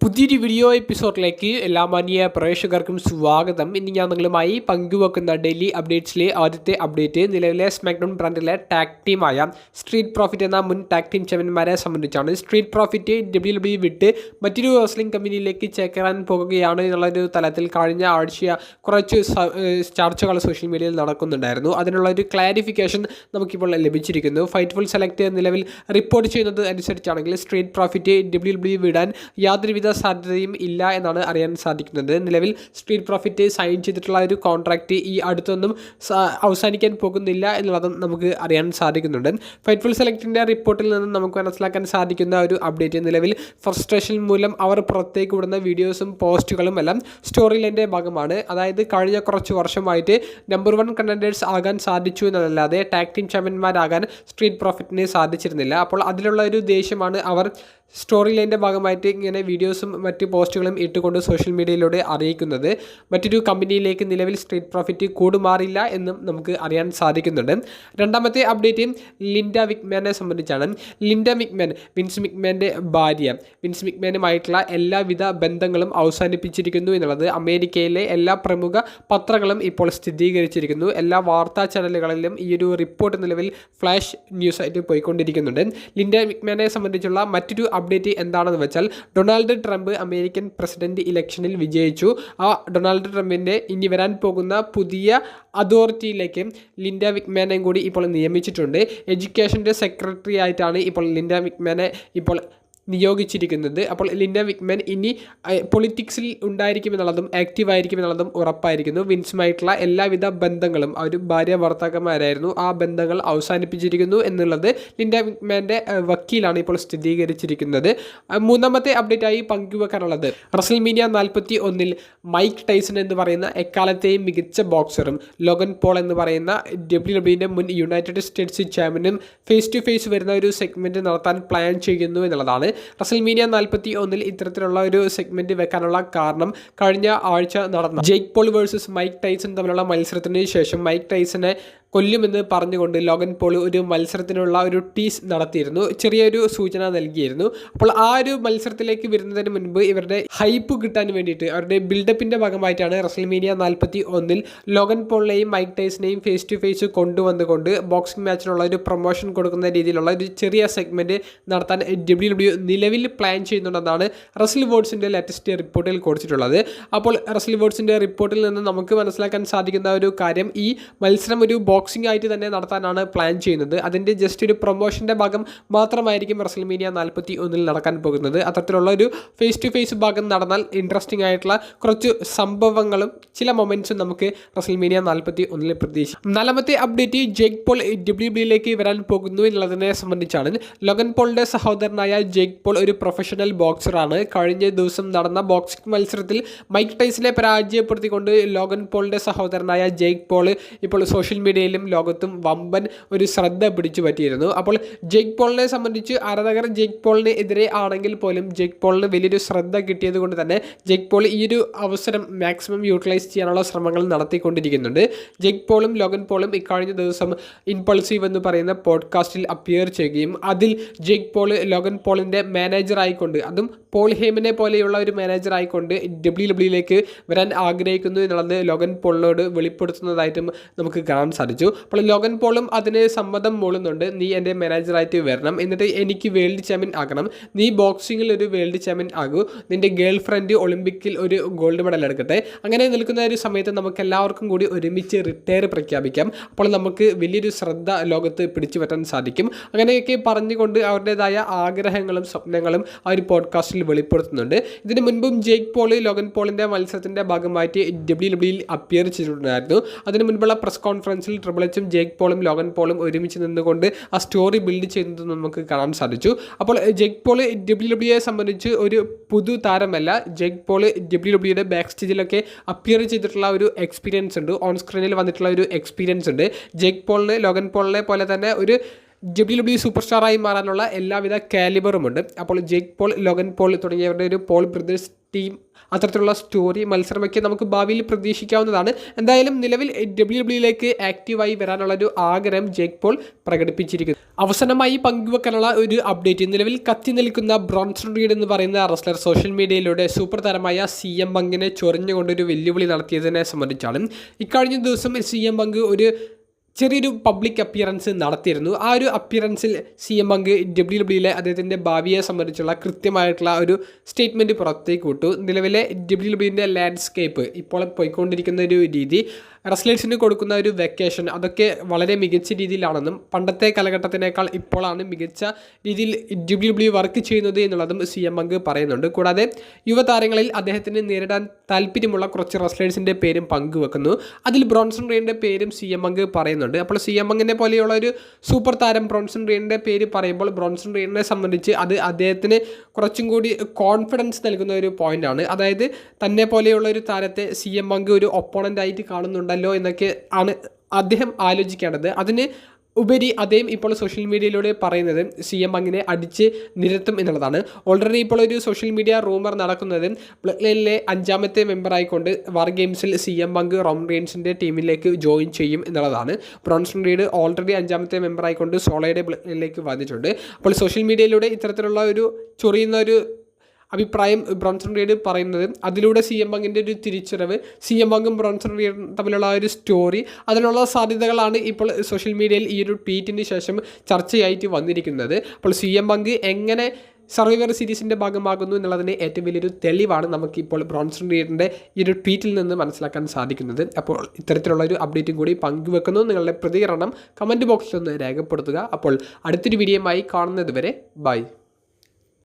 പുതിയൊരു വീഡിയോ എപ്പിസോഡിലേക്ക് എല്ലാ മാന്യ പ്രേക്ഷകർക്കും സ്വാഗതം. ഇനി ഞാൻ നിങ്ങളുമായി പങ്കുവെക്കുന്ന ഡെയിലി അപ്ഡേറ്റ്സിലെ ആദ്യത്തെ അപ്ഡേറ്റ് നിലവിലെ സ്മാക്ഡൗൺ ബ്രാൻഡിലെ ടാഗ് ടീമായ സ്ട്രീറ്റ് പ്രോഫിറ്റ് എന്ന മുൻ ടാഗ് ടീം ചാമ്പ്യന്മാരെ സംബന്ധിച്ചാണ്. സ്ട്രീറ്റ് പ്രോഫിറ്റ് WWE വിട്ട് മറ്റൊരു റെസ്ലിംഗ് കമ്പനിയിലേക്ക് ചേക്കേറാൻ പോകുകയാണ് എന്നുള്ളൊരു തലത്തിൽ കഴിഞ്ഞ ആഴ്ച കുറച്ച് ചർച്ചകൾ സോഷ്യൽ മീഡിയയിൽ നടക്കുന്നുണ്ടായിരുന്നു. അതിനുള്ളൊരു ക്ലാരിഫിക്കേഷൻ നമുക്കിപ്പോൾ ലഭിച്ചിരിക്കുന്നു. ഫൈറ്റ്ഫുൾ സെലക്ട് നിലവിൽ റിപ്പോർട്ട് ചെയ്യുന്നത് അനുസരിച്ചാണെങ്കിൽ സ്ട്രീറ്റ് പ്രോഫിറ്റ് WWE വിടാൻ യാതൊരുവിധ സാധ്യതയും ഇല്ല എന്നാണ് അറിയാൻ സാധിക്കുന്നത്. നിലവിൽ സ്ട്രീറ്റ് പ്രോഫിറ്റ് സൈൻ ചെയ്തിട്ടുള്ള ഒരു കോൺട്രാക്റ്റ് ഈ അടുത്തൊന്നും അവസാനിക്കാൻ പോകുന്നില്ല എന്നുള്ളതും നമുക്ക് അറിയാൻ സാധിക്കുന്നുണ്ട്. ഫൈറ്റ്ഫുൾ സെലക്ടിൻ്റെ റിപ്പോർട്ടിൽ നിന്ന് നമുക്ക് മനസ്സിലാക്കാൻ സാധിക്കുന്ന ഒരു അപ്ഡേറ്റ് നിലവിൽ ഫ്രസ്ട്രേഷൻ മൂലം അവർ പുറത്തേക്ക് വിടുന്ന വീഡിയോസും പോസ്റ്റുകളും എല്ലാം സ്റ്റോറി ലൈൻ്റെ ഭാഗമാണ്. അതായത് കഴിഞ്ഞ കുറച്ച് വർഷമായിട്ട് നമ്പർ 1 കണ്ടൻഡേഴ്സ് ആകാൻ സാധിച്ചു എന്നതല്ലാതെ ടാഗ് ടീം ചാമ്പ്യന്മാരാകാൻ സ്ട്രീറ്റ് പ്രോഫിറ്റിന് സാധിച്ചിരുന്നില്ല. അപ്പോൾ അതിലുള്ള ഒരു ദേഷ്യമാണ് അവർ സ്റ്റോറി ലൈൻ്റെ ഭാഗമായിട്ട് ഇങ്ങനെ വീഡിയോസും മറ്റ് പോസ്റ്റുകളും ഇട്ടുകൊണ്ട് സോഷ്യൽ മീഡിയയിലൂടെ അറിയിക്കുന്നത്. മറ്റൊരു കമ്പനിയിലേക്ക് നിലവിൽ സ്ട്രീറ്റ് പ്രോഫിറ്റ് കൂടുമാറില്ല എന്നും നമുക്ക് അറിയാൻ സാധിക്കുന്നുണ്ട്. രണ്ടാമത്തെ അപ്ഡേറ്റ് ലിൻഡ മിക്മാനെ സംബന്ധിച്ചാണ്. ലിൻഡ മിക്മാൻ വിൻസ് മിക്മാൻ്റെ ഭാര്യ. വിൻസ് മിക്മാനുമായിട്ടുള്ള എല്ലാവിധ ബന്ധങ്ങളും അവസാനിപ്പിച്ചിരിക്കുന്നു എന്നുള്ളത് അമേരിക്കയിലെ എല്ലാ പ്രമുഖ പത്രങ്ങളും ഇപ്പോൾ സ്ഥിരീകരിച്ചിരിക്കുന്നു. എല്ലാ വാർത്താ ചാനലുകളിലും ഈ ഒരു റിപ്പോർട്ട് നിലവിൽ ഫ്ലാഷ് ന്യൂസ് ആയിട്ട് പോയിക്കൊണ്ടിരിക്കുന്നുണ്ട്. ലിൻഡ മിക്മാനെ സംബന്ധിച്ചുള്ള മറ്റൊരു അപ്ഡേറ്റ് എന്താണെന്ന് വെച്ചാൽ ഡൊണാൾഡ് ട്രംപ് അമേരിക്കൻ പ്രസിഡന്റ് ഇലക്ഷനിൽ വിജയിച്ചു. ആ ഡൊണാൾഡ് ട്രംപിൻ്റെ ഇനി വരാൻ പോകുന്ന പുതിയ അതോറിറ്റിയിലേക്ക് ലിൻഡ മിക്മാനെയും കൂടി ഇപ്പോൾ നിയമിച്ചിട്ടുണ്ട്. എഡ്യൂക്കേഷൻ്റെ സെക്രട്ടറി ആയിട്ടാണ് ഇപ്പോൾ ലിൻഡ മിക്മാനെ ഇപ്പോൾ നിയോഗിച്ചിരിക്കുന്നത്. അപ്പോൾ ലിൻഡ മിക്മാൻ ഇനി പൊളിറ്റിക്സിൽ ഉണ്ടായിരിക്കുമെന്നുള്ളതും ആക്റ്റീവായിരിക്കുമെന്നുള്ളതും ഉറപ്പായിരിക്കുന്നു. വിൻസുമായിട്ടുള്ള എല്ലാവിധ ബന്ധങ്ങളും അവർ ഭാര്യ ഭർത്താക്കന്മാരായിരുന്നു. ആ ബന്ധങ്ങൾ അവസാനിപ്പിച്ചിരിക്കുന്നു എന്നുള്ളത് ലിൻഡ മിക്മാൻ്റെ വക്കീലാണ് ഇപ്പോൾ സ്ഥിരീകരിച്ചിരിക്കുന്നത്. മൂന്നാമത്തെ അപ്ഡേറ്റായി പങ്കുവെക്കാനുള്ളത് റസൽമീനിയ 41 മൈക്ക് ടൈസൺ എന്ന് പറയുന്ന എക്കാലത്തെയും മികച്ച ബോക്സറും ലോഗൻ പോൾ എന്ന് പറയുന്ന WWE മുൻ യുണൈറ്റഡ് സ്റ്റേറ്റ്സ് ചാമ്പ്യനും ഫേസ് ടു ഫേസ് വരുന്ന ഒരു സെഗ്മെൻറ്റ് നടത്താൻ പ്ലാൻ ചെയ്യുന്നു എന്നുള്ളതാണ്. റസൽമീനിയ 41 ഇത്തരത്തിലുള്ള ഒരു സെഗ്മെന്റ് വെക്കാനുള്ള കാരണം കഴിഞ്ഞ ആഴ്ച നടന്ന Jake Paul versus Mike Tyson തമ്മിലുള്ള മത്സരത്തിന് ശേഷം മൈക്ക് ടൈസനെ കൊല്ലുമെന്ന് പറഞ്ഞുകൊണ്ട് ലോഗൻ പോൾ ഒരു മത്സരത്തിനുള്ള ഒരു ടീസ് നടത്തിയിരുന്നു. ചെറിയൊരു സൂചന നൽകിയിരുന്നു. അപ്പോൾ ആ ഒരു മത്സരത്തിലേക്ക് വരുന്നതിന് മുൻപ് ഇവരുടെ ഹൈപ്പ് കിട്ടാൻ വേണ്ടിയിട്ട് അവരുടെ ബിൽഡപ്പിൻ്റെ ഭാഗമായിട്ടാണ് റസൽമീനിയ 41 ലോഗൻ പോളിനെയും മൈക്ക് ടൈസനെയും ഫേസ് ടു ഫേസ് കൊണ്ടുവന്നുകൊണ്ട് ബോക്സിംഗ് മാച്ചിനുള്ള ഒരു പ്രൊമോഷൻ കൊടുക്കുന്ന രീതിയിലുള്ള ഒരു ചെറിയ സെഗ്മെൻറ്റ് നടത്താൻ WWE നിലവിൽ പ്ലാൻ ചെയ്യുന്നുണ്ടെന്നാണ് റസൽ വേർഡ്സിൻ്റെ ലേറ്റസ്റ്റ് റിപ്പോർട്ടിൽ കൊടുത്തിട്ടുള്ളത്. അപ്പോൾ റസൽ വേർഡ്സിൻ്റെ റിപ്പോർട്ടിൽ നിന്ന് നമുക്ക് മനസ്സിലാക്കാൻ സാധിക്കുന്ന ഒരു കാര്യം ഈ മത്സരം ഒരു ബോക്സിംഗ് ആയിട്ട് തന്നെ നടത്താനാണ് പ്ലാൻ ചെയ്യുന്നത്. അതിൻ്റെ ജസ്റ്റ് ഒരു പ്രൊമോഷൻ്റെ ഭാഗം മാത്രമായിരിക്കും റസൽമീനിയ 41 നടക്കാൻ പോകുന്നത്. അത്തരത്തിലുള്ള ഒരു ഫേസ് ടു ഫേസ് ഭാഗം നടന്നാൽ ഇൻട്രസ്റ്റിംഗ് ആയിട്ടുള്ള കുറച്ച് സംഭവങ്ങളും ചില മൊമെൻറ്റ്സും നമുക്ക് റസൽമീനിയ 41 പ്രതീക്ഷിക്കാം. നാലാമത്തെ അപ്ഡേറ്റ് ജേക്ക് പോൾ WWEയിലേക്ക് വരാൻ പോകുന്നു എന്നുള്ളതിനെ സംബന്ധിച്ചാണ്. ലോഗൻ പോളിൻ്റെ സഹോദരനായ ജേക്ക് പോൾ ഒരു പ്രൊഫഷണൽ ബോക്സറാണ്. കഴിഞ്ഞ ദിവസം നടന്ന ബോക്സിംഗ് മത്സരത്തിൽ മൈക്ക് ടൈസനെ പരാജയപ്പെടുത്തിക്കൊണ്ട് ലോഗൻ പോളിൻ്റെ സഹോദരനായ ജേക്ക് പോൾ ഇപ്പോൾ സോഷ്യൽ മീഡിയയിലും ലോകത്തും വമ്പൻ ഒരു ശ്രദ്ധ പിടിച്ചു പറ്റിയിരുന്നു. അപ്പോൾ ജേക്ക് പോളിനെ സംബന്ധിച്ച് ആരാധകർ ജേക്ക് പോളിന് എതിരെ ആണെങ്കിൽ പോലും ജേക്ക് പോളിന് വലിയൊരു ശ്രദ്ധ കിട്ടിയത് കൊണ്ട് തന്നെ ജേക്ക് പോൾ ഈ ഒരു അവസരം മാക്സിമം യൂട്ടിലൈസ് ചെയ്യാനുള്ള ശ്രമങ്ങൾ നടത്തിക്കൊണ്ടിരിക്കുന്നുണ്ട്. ജേക്ക് പോളും ലോഗൻ പോളും ഇക്കഴിഞ്ഞ ദിവസം ഇൻപൾസീവ് എന്ന് പറയുന്ന പോഡ്കാസ്റ്റിൽ അപ്പിയർ ചെയ്യുകയും അതിൽ ജേക്ക് പോൾ ലോഗൻ പോളിൻ്റെ മാനേജർ ആയിക്കൊണ്ട്, അതും പോൾ ഹേമനെ പോലെയുള്ള ഒരു മാനേജർ ആയിക്കൊണ്ട് WWE വരാൻ ആഗ്രഹിക്കുന്നു എന്നുള്ളത് ലോഗൻ പോളിനോട് വെളിപ്പെടുത്തുന്നതായിട്ടും നമുക്ക് കാണാൻ സാധിച്ചു. അപ്പോൾ ലോഗൻ പോളും അതിന് സമ്മതം മൂളുന്നുണ്ട്. നീ എൻ്റെ മാനേജറായിട്ട് വരണം, എന്നിട്ട് എനിക്ക് വേൾഡ് ചാമ്പ്യൻ ആകണം, നീ ബോക്സിങ്ങിൽ ഒരു വേൾഡ് ചാമ്പ്യൻ ആകൂ, നിൻ്റെ ഗേൾ ഫ്രണ്ട് ഒളിമ്പിക്കിൽ ഒരു ഗോൾഡ് മെഡൽ എടുക്കട്ടെ. അങ്ങനെ നിൽക്കുന്ന ഒരു സമയത്ത് നമുക്ക് എല്ലാവർക്കും കൂടി ഒരുമിച്ച് റിട്ടയർ പ്രഖ്യാപിക്കാം. അപ്പോൾ നമുക്ക് വലിയൊരു ശ്രദ്ധ ലോകത്ത് പിടിച്ചു പറ്റാൻ സാധിക്കും. അങ്ങനെയൊക്കെ പറഞ്ഞുകൊണ്ട് അവരുടേതായ ആഗ്രഹങ്ങളും സ്വപ്നങ്ങളും ആ ഒരു പോഡ്കാസ്റ്റിൽ വെളിപ്പെടുത്തുന്നുണ്ട്. ഇതിന് മുൻപും ജേക്ക് പോൾ ലോഗൻ പോളിൻ്റെ മത്സരത്തിൻ്റെ ഭാഗമായിട്ട് WWE അപ്പിയർ ചെയ്തിട്ടുണ്ടായിരുന്നു. അതിന് മുൻപുള്ള പ്രസ് കോൺഫറൻസിൽ ട്രിപ്പിൾ എച്ചും ജേക്ക് പോളും ലോഗൻ പോളും ഒരുമിച്ച് നിന്നുകൊണ്ട് ആ സ്റ്റോറി ബിൽഡ് ചെയ്യുന്നത് നമുക്ക് കാണാൻ സാധിച്ചു. അപ്പോൾ ജേക്ക് പോൾ WWE സംബന്ധിച്ച് ഒരു പുതു താരമല്ല. ജേക്ക് പോൾ WWE ബാക്ക് സ്റ്റേജിലൊക്കെ അപ്പിയർ ചെയ്തിട്ടുള്ള ഒരു എക്സ്പീരിയൻസ് ഉണ്ട്, ഓൺ സ്ക്രീനിൽ വന്നിട്ടുള്ള ഒരു എക്സ്പീരിയൻസ് ഉണ്ട്. ജേക്ക് പോളിന് ലോഗൻ പോളിനെ പോലെ തന്നെ ഒരു WWE സൂപ്പർ സ്റ്റാറായി മാറാനുള്ള എല്ലാവിധ കാലിബറുമുണ്ട്. അപ്പോൾ ജേക്ക് പോൾ, ലോഗൻ പോൾ തുടങ്ങിയവരുടെ ഒരു പോൾ ബ്രദേഴ്സ് ടീം അത്തരത്തിലുള്ള സ്റ്റോറി മത്സരമൊക്കെ നമുക്ക് ഭാവിയിൽ പ്രതീക്ഷിക്കാവുന്നതാണ്. എന്തായാലും നിലവിൽ WWE ആക്റ്റീവായി വരാനുള്ള ഒരു ആഗ്രഹം ജേക്ക് പോൾ പ്രകടിപ്പിച്ചിരിക്കുന്നു. അവസാനമായി പങ്കുവെക്കാനുള്ള ഒരു അപ്ഡേറ്റ്, നിലവിൽ കത്തി നിൽക്കുന്ന ബ്രോൺസൺ റീഡ് എന്ന് പറയുന്ന റെസ്ലർ സോഷ്യൽ മീഡിയയിലൂടെ സൂപ്പർ താരമായ CM പങ്കിനെ ചൊറിഞ്ഞുകൊണ്ടൊരു വെല്ലുവിളി നടത്തിയതിനെ സംബന്ധിച്ചാണ്. ഇക്കഴിഞ്ഞ ദിവസം CM പങ്ക് ഒരു ചെറിയൊരു പബ്ലിക് അപ്പിയറൻസ് നടത്തിയിരുന്നു. ആ ഒരു അപ്പിയറൻസിൽ CM പങ്ക് WWE അദ്ദേഹത്തിൻ്റെ ഭാവിയെ സംബന്ധിച്ചുള്ള കൃത്യമായിട്ടുള്ള ഒരു സ്റ്റേറ്റ്മെൻറ്റ് പുറത്തേക്ക് വിട്ടു. നിലവിലെ WWE ലാൻഡ്സ്കേപ്പ് ഇപ്പോൾ പോയിക്കൊണ്ടിരിക്കുന്ന ഒരു രീതി, റെസ്ലേഴ്സിന് കൊടുക്കുന്ന ഒരു വെക്കേഷൻ, അതൊക്കെ വളരെ മികച്ച രീതിയിലാണെന്നും പണ്ടത്തെ കാലഘട്ടത്തിനേക്കാൾ ഇപ്പോഴാണ് മികച്ച രീതിയിൽ WWE വർക്ക് ചെയ്യുന്നത് എന്നുള്ളതും CM പങ്ക് പറയുന്നുണ്ട്. കൂടാതെ യുവതാരങ്ങളിൽ അദ്ദേഹത്തിന് നേരിടാൻ താല്പര്യമുള്ള കുറച്ച് റെസ്ലേഴ്സിൻ്റെ പേരും പങ്കുവെക്കുന്നു. അതിൽ ബ്രോൺസൺ റീഡിൻ്റെ പേരും CM പങ്ക് പറയുന്നുണ്ട്. അപ്പോൾ CM പങ്കിനെ പോലെയുള്ള ഒരു സൂപ്പർ താരം ബ്രോൺസൺ റീഡിൻ്റെ പേര് പറയുമ്പോൾ ബ്രോൺസൺ റീഡിനെ സംബന്ധിച്ച് അത് അദ്ദേഹത്തിന് കുറച്ചും കൂടി കോൺഫിഡൻസ് നൽകുന്ന ഒരു പോയിൻ്റാണ്. അതായത് തന്നെ പോലെയുള്ള ഒരു താരത്തെ CM പങ്ക് ഒരു ഒപ്പോണൻ്റായിട്ട് കാണുന്നുണ്ട് എന്നൊക്കെ ആണ് അദ്ദേഹം ആലോചിക്കേണ്ടത്. അതിന് ഉപരി അദ്ദേഹം ഇപ്പോൾ സോഷ്യൽ മീഡിയയിലൂടെ പറയുന്നത് CM പങ്കിനെ അടിച്ച് നിരത്തും എന്നുള്ളതാണ്. ഓൾറെഡി ഇപ്പോൾ ഒരു സോഷ്യൽ മീഡിയ റൂമർ നടക്കുന്നത് ബ്ലഡ് ലൈനിലെ 5ാമത്തെ മെമ്പറായിക്കൊണ്ട് വാർ ഗെയിംസിൽ CM പങ്ക് റോമൻ റെയിൻസിൻ്റെ ടീമിലേക്ക് ജോയിൻ ചെയ്യും എന്നുള്ളതാണ്. ബ്രോൺസൺ റീഡ് ഓൾറെഡി 5ാമത്തെ മെമ്പറായിക്കൊണ്ട് സോളോയുടെ ബ്ലഡ് ലൈനിലേക്ക് വന്നിട്ടുണ്ട്. അപ്പോൾ സോഷ്യൽ മീഡിയയിലൂടെ ഇത്തരത്തിലുള്ള ഒരു ചൊറിയുന്ന ഒരു അഭിപ്രായം ബ്രോൺസൺ റീഡ് പറയുന്നത്, അതിലൂടെ CM പങ്കിൻ്റെ ഒരു തിരിച്ചറിവ്, CM പങ്കും ബ്രോൺസൺ റീഡും തമ്മിലുള്ള ഒരു സ്റ്റോറി, അതിനുള്ള സാധ്യതകളാണ് ഇപ്പോൾ സോഷ്യൽ മീഡിയയിൽ ഈ ഒരു ട്വീറ്റിന് ശേഷം ചർച്ചയായിട്ട് വന്നിരിക്കുന്നത്. അപ്പോൾ CM പങ്ക് എങ്ങനെ സർവൈവർ സീരീസിൻ്റെ ഭാഗമാകുന്നു എന്നുള്ളതിന് ഏറ്റവും വലിയൊരു തെളിവാണ് നമുക്കിപ്പോൾ ബ്രോൺസൺ റീഡിൻ്റെ ഈ ഒരു ട്വീറ്റിൽ നിന്ന് മനസ്സിലാക്കാൻ സാധിക്കുന്നത്. അപ്പോൾ ഇത്തരത്തിലുള്ള ഒരു അപ്ഡേറ്റും കൂടി പങ്കുവെക്കുന്നു. നിങ്ങളുടെ പ്രതികരണം കമൻറ്റ് ബോക്സിൽ ഒന്ന് രേഖപ്പെടുത്തുക. അപ്പോൾ അടുത്തൊരു വീഡിയോയുമായി കാണുന്നത് വരെ ബൈ.